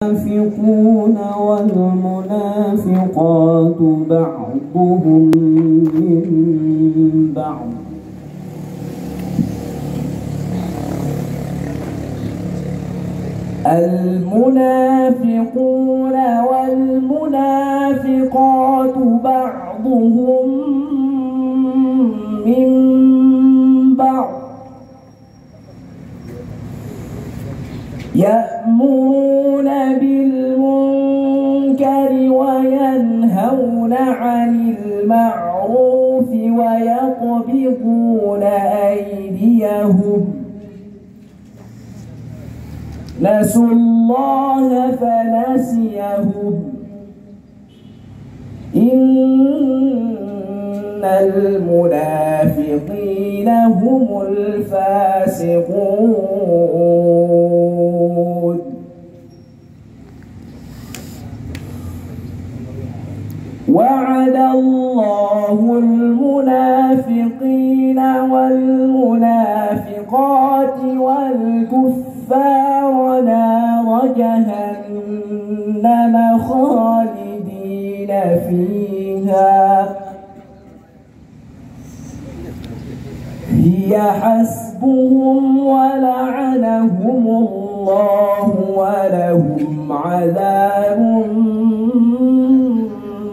المنافقون والمنافقات بعضهم من بعض المنافقون والمنافقات بعضهم من بعض يأمرون بالمنكر وينهون عن المعروف ويقبضون أيديهم نسوا الله فنسيهم إن المنافقين هم الفاسقون وعد الله المنافقين والمنافقات والكفار نار جهنم خالدين فيها هي حسبهم ولعنهم الله ولهم عذاب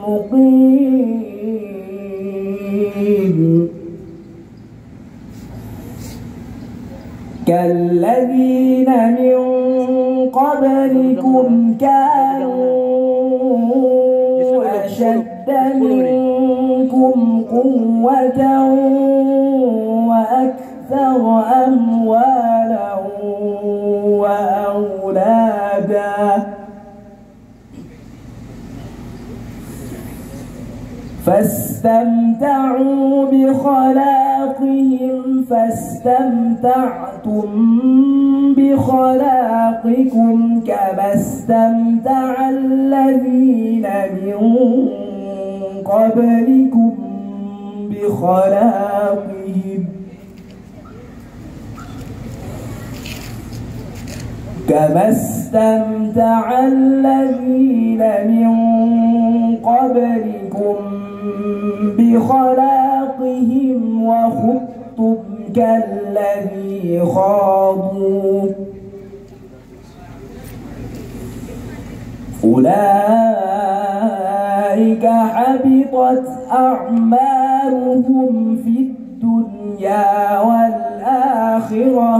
مقيم كالذين من قبلكم كانوا أشد منكم قوة وأكثر أموالا وأولادا فاستمتعوا بخلاقهم فاستمتعتم بخلاقكم كما استمتع الذين من قبلكم بخلاقهم كما استمتع الذين من قبلكم بخلاقهم وخضتم كالذي خاضوا أولئك حبطت أعمالهم في الدنيا والآخرة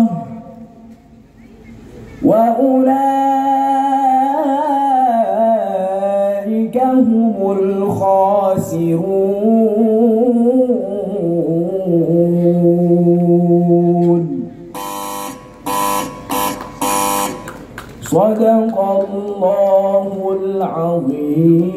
وأولئك هم الخاسرون صدق الله العظيم.